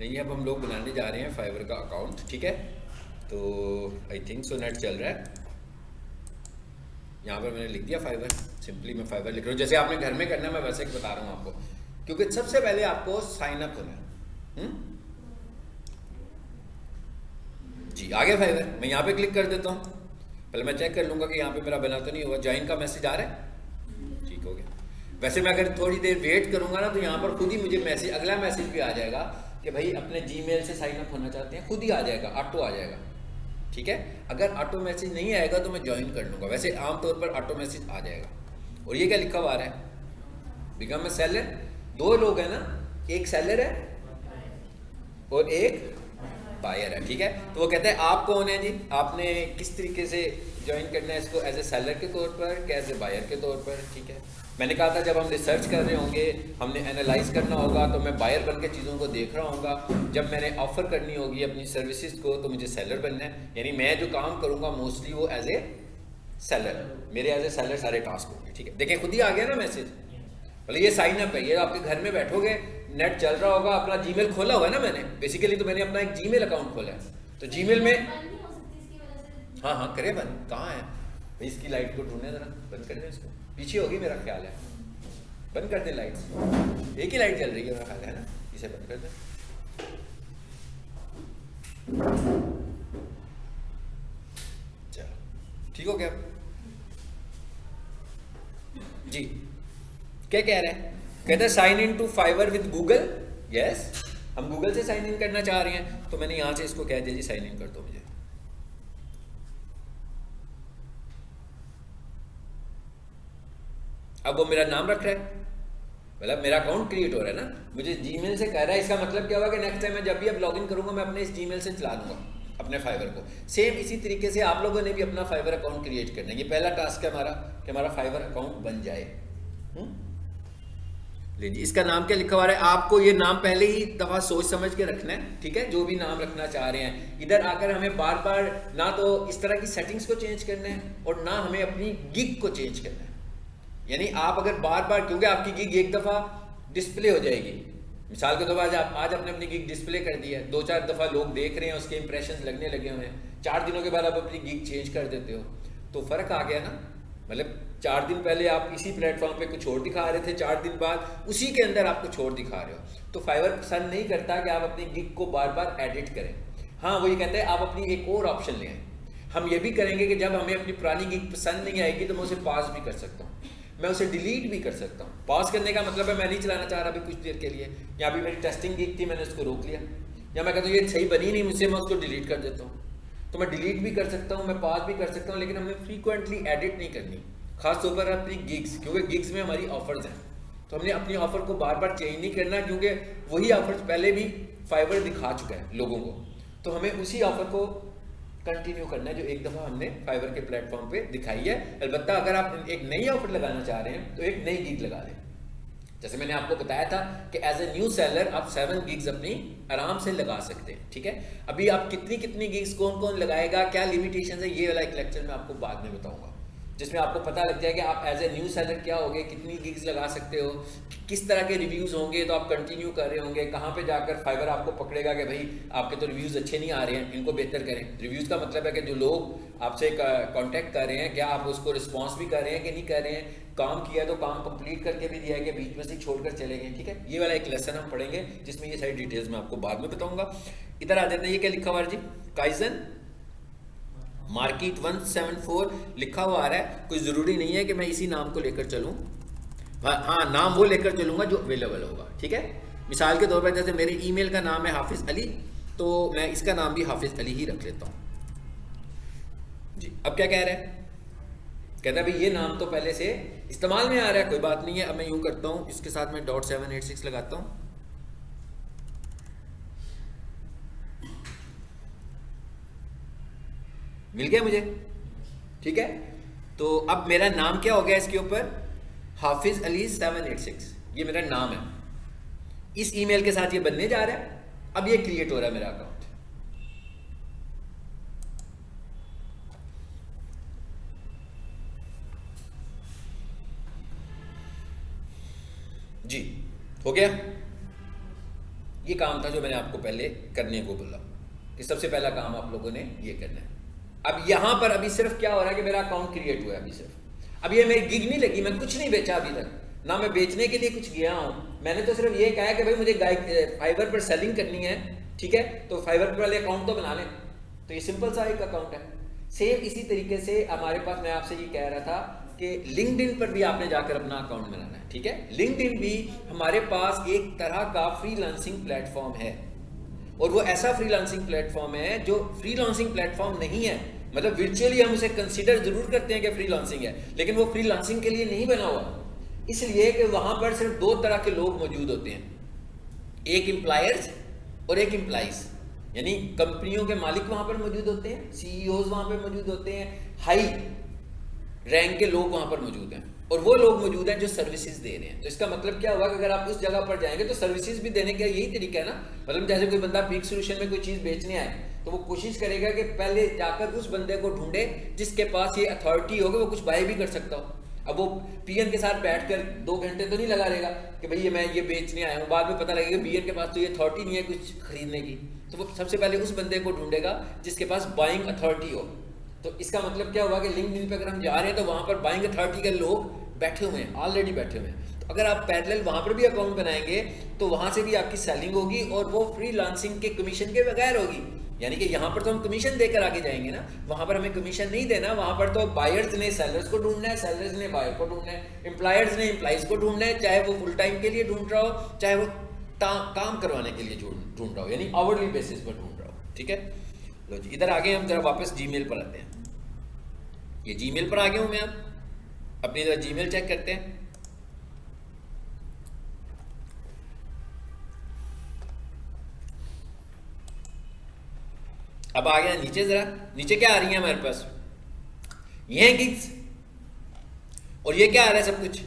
नहीं, अब हम लोग बनाने जा रहे हैं फाइवर का अकाउंट, ठीक है। तो आई थिंक सो नेट चल रहा है। यहाँ पर मैंने लिख दिया फाइवर, सिंपली मैं फाइवर लिख रहा हूँ। जैसे आपने घर में करना है मैं वैसे बता रहा हूँ आपको, क्योंकि सबसे पहले आपको साइन अप होना है। जी आ गया फाइवर, मैं यहाँ पे क्लिक कर देता हूँ। पहले मैं चेक कर लूँगा कि यहाँ पे मेरा बना तो नहीं हुआ। ज्वाइन का मैसेज आ रहा है, ठीक हो गया। वैसे मैं अगर थोड़ी देर वेट करूँगा ना तो यहाँ पर खुद ही मुझे मैसेज, अगला मैसेज भी आ जाएगा कि भाई अपने जीमेल से साइन अप होना चाहते हैं, खुद ही आ जाएगा, ऑटो आ जाएगा, ठीक है। अगर ऑटो मैसेज नहीं आएगा तो मैं ज्वाइन कर लूँगा, वैसे आमतौर पर ऑटो मैसेज आ जाएगा। और ये क्या लिखा हुआ आ रहा है, बिकम ए सेलर। दो लोग हैं ना, एक सेलर है और एक बायर है, ठीक है। तो वो कहते हैं आप कौन है जी, आपने किस तरीके से ज्वाइन करना है इसको, एज ए सेलर के तौर पर क्या एज ए बायर के तौर पर, ठीक है। मैंने कहा था जब हम रिसर्च कर रहे होंगे, हमने एनालाइज करना होगा, तो मैं बायर बन के चीज़ों को देख रहा होगा। जब मैंने ऑफर करनी होगी अपनी सर्विसेज को तो मुझे सेलर बनना है, यानी मैं जो काम करूँगा मोस्टली वो एज ए सेलर, मेरे एज ए सेलर सारे टास्क होंगे, ठीक है। देखें खुद ही आ गया ना मैसेज। भले ये साइन अप है, ये आपके घर में बैठोगे, नेट चल रहा होगा, अपना जीमेल खोला हुआ है ना मैंने, बेसिकली तो मैंने अपना एक जीमेल अकाउंट खोला है। तो जीमेल में हाँ हाँ करे बंद, कहाँ है भाई, इसकी लाइट को ढूंढने जरा, बंद कर दें इसको, पीछे होगी मेरा ख्याल है, बंद कर दें लाइट्स। एक ही लाइट जल रही है मेरा ख्याल है ना, इसे बंद कर दें। चलो ठीक हो गया जी। क्या कह रहे हैं, कहते हैं sign in to Fiverr with Google. Yes, हम गूगल से साइन इन करना चाह रहे हैं, तो मैंने यहां से इसको कह दिया जी साइन इन कर दो मुझे। अब वो मेरा नाम रख रहा है, मतलब मेरा अकाउंट क्रिएट हो रहा है ना, मुझे जीमेल से कह रहा है। इसका मतलब क्या होगा कि नेक्स्ट टाइम मैं जब भी अब लॉगिन करूंगा मैं अपने इस जीमेल से चला दूंगा अपने फाइवर को। सेम इसी तरीके से आप लोगों ने भी अपना फाइवर अकाउंट क्रिएट करना है। ये पहला टास्क है हमारा कि हमारा फाइवर अकाउंट बन जाए। लीजिए, इसका नाम क्या लिखा हुआ है, आपको ये नाम पहले ही दफा सोच समझ के रखना है, ठीक है। जो भी नाम रखना चाह रहे हैं, इधर आकर हमें बार बार ना तो इस तरह की सेटिंग्स को चेंज करना है और ना हमें अपनी गिग को चेंज करना है। यानी आप अगर बार बार, क्योंकि आपकी गिग एक दफ़ा डिस्प्ले हो जाएगी, मिसाल के तौर पर आज आपने अपनी गिग डिस्प्ले कर दी है, 2-4 दफ़ा लोग देख रहे हैं, उसके इंप्रेशन लगने लगे हुए हैं, 4 दिनों के बाद आप अपनी गिग चेंज कर देते हो, तो फ़र्क आ गया ना। मतलब 4 दिन पहले आप इसी प्लेटफॉर्म पे कुछ और दिखा रहे थे, 4 दिन बाद उसी के अंदर आप कुछ और दिखा रहे हो, तो फाइवर पसंद नहीं करता कि आप अपनी गिग को बार बार एडिट करें। हाँ, वो ये कहते हैं आप अपनी एक और ऑप्शन ले आए। हम ये भी करेंगे कि जब हमें अपनी पुरानी गिग पसंद नहीं आएगी तो मैं उसे पास भी कर सकता हूँ, मैं उसे डिलीट भी कर सकता हूँ। पॉज करने का मतलब है मैं नहीं चलाना चाह रहा अभी कुछ देर के लिए, या अभी मेरी टेस्टिंग गिग थी मैंने उसको रोक लिया, या मैं कहता हूँ ये सही बनी नहीं मुझसे, मैं उसको डिलीट कर देता हूँ। तो मैं डिलीट भी कर सकता हूँ, मैं पॉज भी कर सकता हूँ, लेकिन हमें फ्रीक्वेंटली एडिट नहीं करनी, खासतौर पर अपनी गिग्स, क्योंकि गिग्स में हमारी ऑफर्स हैं, तो हमने अपनी ऑफर को बार बार चेंज नहीं करना, क्योंकि वही ऑफर्स पहले भी फाइवर दिखा चुका है लोगों को, तो हमें उसी ऑफर को कंटिन्यू करना है जो एक दफ़ा हमने फाइवर के प्लेटफॉर्म पे दिखाई है। अलबत्ता अगर आप एक नई ऑफर लगाना चाह रहे हैं तो एक नई गिग लगा लें। जैसे मैंने आपको बताया था कि एज ए न्यू सेलर आप 7 गिग्स अपनी आराम से लगा सकते हैं, ठीक है। अभी आप कितनी गिग्स कौन कौन लगाएगा, क्या लिमिटेशन है, ये वाला एक लेक्चर मैं आपको बाद में बताऊंगा, जिसमें आपको पता लग जाए कि आप एज ए न्यू सेलर क्या होगे, कितनी गिग्स लगा सकते हो, किस तरह के रिव्यूज़ होंगे तो आप कंटिन्यू कर रहे होंगे, कहाँ पे जाकर फाइवर आपको पकड़ेगा कि भाई आपके तो रिव्यूज़ अच्छे नहीं आ रहे हैं, इनको बेहतर करें। रिव्यूज़ का मतलब है कि जो लोग आपसे कांटेक्ट कर रहे हैं, क्या आप उसको रिस्पॉन्स भी कर रहे हैं कि नहीं कर रहे हैं, काम किया तो काम कंप्लीट करके भी दिया है कि बीच में से छोड़कर चले गए, ठीक है। ये वाला एक लेसन हम पढ़ेंगे जिसमें ये सारी डिटेल्स मैं आपको बाद में बताऊँगा। इधर आ जाते हैं, ये क्या लिखा हुआ है जी, काइजन मार्केट 174 लिखा हुआ आ रहा है। कोई ज़रूरी नहीं है कि मैं इसी नाम को लेकर चलूँ, हाँ नाम वो लेकर चलूँगा जो अवेलेबल होगा, ठीक है। मिसाल के तौर पर जैसे मेरे ईमेल का नाम है हाफिज़ अली, तो मैं इसका नाम भी हाफिज़ अली ही रख लेता हूँ जी। अब क्या कह रहे हैं, कहता है भाई ये नाम तो पहले से इस्तेमाल में आ रहा है, कोई बात नहीं है। अब मैं यूँ करता हूँ, इसके साथ मैं .786 लगाता हूँ, मिल गया मुझे, ठीक है। तो अब मेरा नाम क्या हो गया इसके ऊपर, हाफिज़ अली 786, ये मेरा नाम है। इस ईमेल के साथ ये बनने जा रहा है, अब ये क्रिएट हो रहा है मेरा अकाउंट जी, हो गया। ये काम था जो मैंने आपको पहले करने को बोला कि सबसे पहला काम आप लोगों ने ये करना है। अब यहाँ पर अभी सिर्फ क्या हो रहा है कि मेरा अकाउंट क्रिएट हुआ है अभी सिर्फ, अब ये मेरी गिग नहीं लगी, मैं कुछ नहीं बेचा अभी तक, ना मैं बेचने के लिए कुछ गया हूँ, मैंने तो सिर्फ ये कहा है कि भाई मुझे फाइवर पर सेलिंग करनी है, ठीक है, तो फाइवर पर वाले अकाउंट तो बना लें। तो ये सिंपल सा एक अकाउंट है। सेम इसी तरीके से हमारे पास, मैं आपसे ये कह रहा था कि लिंक्डइन पर भी आपने जाकर अपना अकाउंट बनाना है, ठीक है। लिंक्डइन भी हमारे पास एक तरह का फ्रीलांसिंग प्लेटफॉर्म है, और वो ऐसा फ्रीलांसिंग प्लेटफॉर्म है जो फ्रीलांसिंग प्लेटफॉर्म नहीं है, मतलब वर्चुअली हम उसे कंसीडर जरूर करते हैं कि फ्रीलांसिंग है, लेकिन वो फ्रीलांसिंग के लिए नहीं बना हुआ, इसलिए कि वहां पर सिर्फ दो तरह के लोग मौजूद होते हैं, एक एम्प्लॉयर्स और एक एम्प्लॉइज, यानी कंपनियों के मालिक वहां पर मौजूद होते हैं, सीईओज वहां पर मौजूद होते हैं, हाई रैंक के लोग वहां पर मौजूद हैं, और वो लोग मौजूद हैं जो सर्विसेज दे रहे हैं। तो इसका मतलब क्या हुआ कि अगर आप उस जगह पर जाएंगे तो सर्विसेज भी देने का यही तरीका है ना, मतलब जैसे कोई बंदा पीक सोल्यूशन में कोई चीज़ बेचने आए तो वो कोशिश करेगा कि पहले जाकर उस बंदे को ढूंढे जिसके पास ये अथॉरिटी हो कि वो कुछ बाय भी कर सकता हो। अब वो पीएन के साथ बैठकर 2 घंटे तो नहीं लगा रहेगा कि भाई मैं ये बेचने आया हूँ, बाद में पता लगेगा पीएन के पास तो ये अथॉरिटी नहीं है कुछ खरीदने की, तो वो सबसे पहले उस बंदे को ढूंढेगा जिसके पास बाइंग अथॉरिटी हो। तो इसका मतलब क्या हुआ कि लिंक्डइन पे अगर हम जा रहे हैं तो वहाँ पर बाइंग अथॉरिटी के लोग बैठे हुए हैं, ऑलरेडी बैठे हुए हैं। तो अगर आप पैरेलल वहाँ पर भी अकाउंट बनाएंगे तो वहाँ से भी आपकी सेलिंग होगी, और वो फ्रीलांसिंग के कमीशन के बगैर होगी, यानी कि यहाँ पर तो हम कमीशन देकर आगे जाएंगे ना, वहाँ पर हमें कमीशन नहीं देना, वहाँ पर तो बायर्स ने सेलर्स को ढूंढना है, सेलर्स ने बायर को ढूंढना है, एम्प्लॉयर्स ने एम्प्लॉइज को ढूंढना है, चाहे वो फुल टाइम के लिए ढूंढ रहा हो, चाहे वो काम करवाने के लिए ढूंढ रहा हो, यानी आवरली बेसिस पर ढूंढ रहा हो, ठीक है। लो जी, इधर आगे हम जरा वापस जीमेल पर आते हैं। ये जीमेल पर आ गया हूं मैं, अब अपनी जरा जीमेल चेक करते हैं। अब आ गया नीचे, जरा नीचे क्या आ रही है हमारे पास, ये है गिग्स, और ये क्या आ रहा है, सब कुछ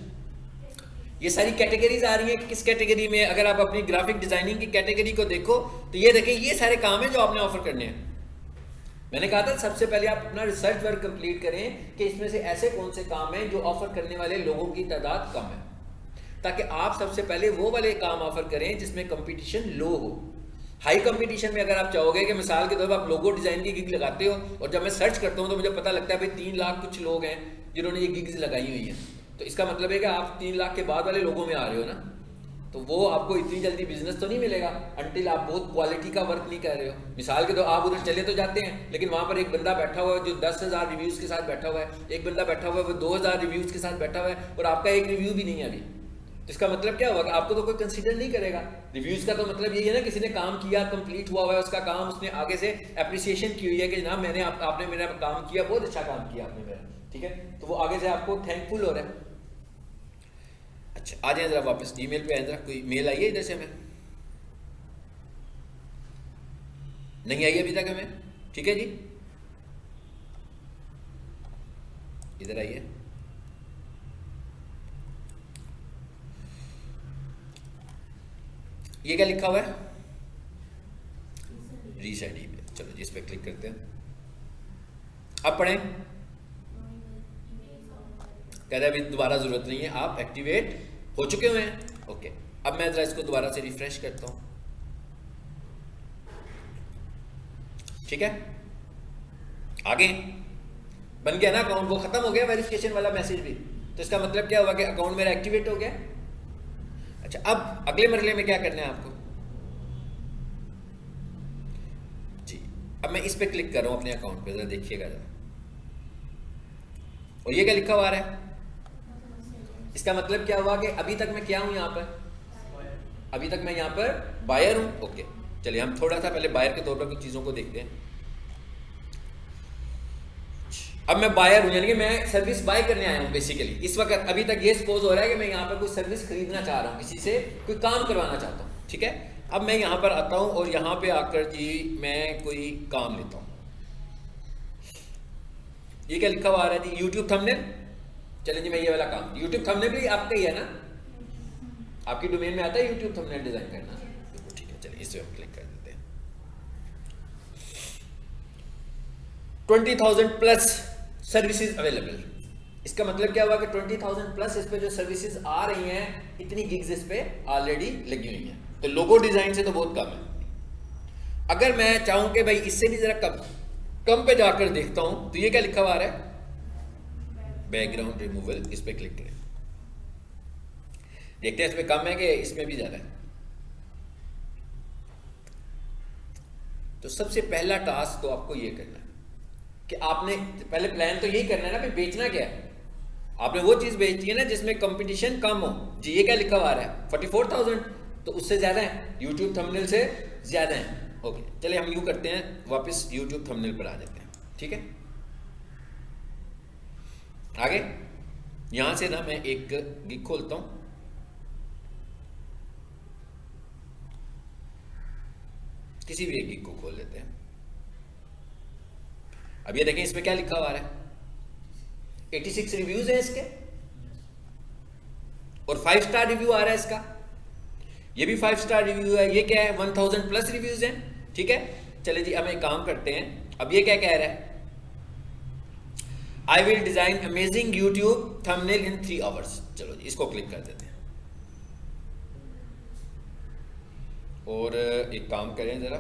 ये सारी कैटेगरीज आ रही है। किस कैटेगरी में, अगर आप अपनी ग्राफिक डिजाइनिंग की कैटेगरी को देखो तो ये देखिए, ये सारे काम है जो आपने ऑफर करने हैं। मैंने कहा था सबसे पहले आप अपना रिसर्च वर्क कंप्लीट करें कि इसमें से ऐसे कौन से काम हैं जो ऑफर करने वाले लोगों की तादाद कम है, ताकि आप सबसे पहले वो वाले काम ऑफर करें जिसमें कंपटीशन लो हो। हाई कंपटीशन में अगर आप चाहोगे कि मिसाल के तौर पर आप लोगो डिजाइन की गिग लगाते हो, और जब मैं सर्च करता हूं तो मुझे पता लगता है भाई 3 लाख कुछ लोग हैं जिन्होंने ये गिग्स लगाई हुई हैं, तो इसका मतलब है कि आप 3 लाख के बाद वाले लोगों में आ रहे हो ना, तो वो आपको इतनी जल्दी बिजनेस तो नहीं मिलेगा अंटिल आप बहुत क्वालिटी का वर्क नहीं कर रहे हो। मिसाल के तो आप उधर चले तो जाते हैं, लेकिन वहां पर एक बंदा बैठा हुआ है जो 10,000 रिव्यूज के साथ बैठा हुआ है, एक बंदा बैठा हुआ है वो 2,000 रिव्यूज के साथ बैठा हुआ है, और आपका एक रिव्यू भी नहीं है अभी। तो इसका मतलब क्या हुआ कि आपको तो कोई कंसीडर नहीं करेगा। रिव्यूज का तो मतलब यही है ना, किसी ने काम किया, कंप्लीट हुआ हुआ है उसका काम, उसने आगे से अप्रिसिएशन की हुई है कि जनाब मैंने आपने मेरा काम किया, बहुत अच्छा काम किया आपने मेरा, ठीक है, तो वो आगे से आपको थैंकफुल हो रहा है। अच्छा, आ जाए जरा वापस जीमेल पे, आए जरा, कोई मेल आई है इधर से हमें? नहीं आई अभी तक हमें, ठीक है जी, इधर आइए। ये क्या लिखा हुआ है, रीसेट ईमेल, चलो जी इस पर क्लिक करते हैं। अब पढ़ें, कह रहे अभी दोबारा जरूरत नहीं है, आप एक्टिवेट हो चुके हुए हैं। ओके, अब मैं जरा इसको दोबारा से रिफ्रेश करता हूं, ठीक है, आगे बन गया ना अकाउंट, वो खत्म हो गया वेरिफिकेशन वाला मैसेज भी, तो इसका मतलब क्या हुआ कि अकाउंट मेरा एक्टिवेट हो गया। अच्छा, अब अगले मरहले में क्या करना है आपको जी, अब मैं इस पे क्लिक कर रहा हूं अपने अकाउंट पे, जरा देखिएगा जरा, और ये क्या लिखा हुआ है, इसका मतलब क्या हुआ कि अभी तक मैं क्या हूं यहाँ पर, अभी तक मैं यहाँ पर बायर हूं। ओके, चलिए हम थोड़ा सा पहले बायर के तौर पर कुछ चीजों को देखते हैं। अब मैं बायर हूं, यानी कि मैं सर्विस बाय करने आया हूं बेसिकली इस वक्त। अभी तक ये सपोज हो रहा है कि मैं यहाँ पर कोई सर्विस खरीदना चाह रहा हूँ, किसी से कोई काम करवाना चाहता हूँ, ठीक है। अब मैं यहाँ पर आता हूँ और यहाँ पे आकर जी मैं कोई काम लेता हूँ। ये क्या लिखा हुआ आ रहा है जी, यूट्यूब थंबनेल। चलिए जी मैं ये वाला काम, यूट्यूब थंबनेल भी आपका ही है ना, आपकी डोमेन में आता है यूट्यूब थंबनेल डिजाइन करना, ठीक है। चलिए इस पे हम क्लिक कर देते हैं। 20,000 प्लस सर्विसेज अवेलेबल, इसका मतलब क्या हुआ कि 20,000 प्लस इस पे जो सर्विसेज आ रही हैं, इतनी गिग्स इस पे ऑलरेडी लगी हुई हैं। तो लोगो डिजाइन से तो बहुत कम है। अगर मैं चाहूं कि भाई इससे भी जरा कम पे जाकर देखता हूं, तो ये क्या लिखा हुआ आ रहा है, बैकग्राउंड रिमूवल, इस पे क्लिक करें, देखते हैं इसमें कम है कि इसमें भी ज्यादा है। तो सबसे पहला टास्क तो आपको ये करना है कि आपने पहले प्लान तो यही करना है ना, भाई बेचना क्या है। आपने वो चीज बेचती है ना जिसमें कंपटीशन कम हो। जी ये क्या लिखा हुआ आ रहा है 44,000, तो उससे ज्यादा है, यूट्यूब थंबनेल से ज्यादा है। ओके चलिए हम यूं करते हैं, वापस यूट्यूब थंबनेल पर आ जाते हैं, ठीक है। आगे यहां से ना मैं एक गिग खोलता हूं, किसी भी एक गिग को खोल लेते हैं। अब ये देखें इसमें क्या लिखा हुआ आ रहा है, 86 रिव्यूज है इसके, और 5 स्टार रिव्यू आ रहा है इसका, ये भी 5 स्टार रिव्यू है। ये क्या है 1000 प्लस रिव्यूज हैं, ठीक है। चलिए जी अब एक काम करते हैं, अब ये क्या कह रहा है, I will design amazing YouTube thumbnail in 3 hours. चलो जी इसको क्लिक कर देते हैं, और एक काम करें जरा,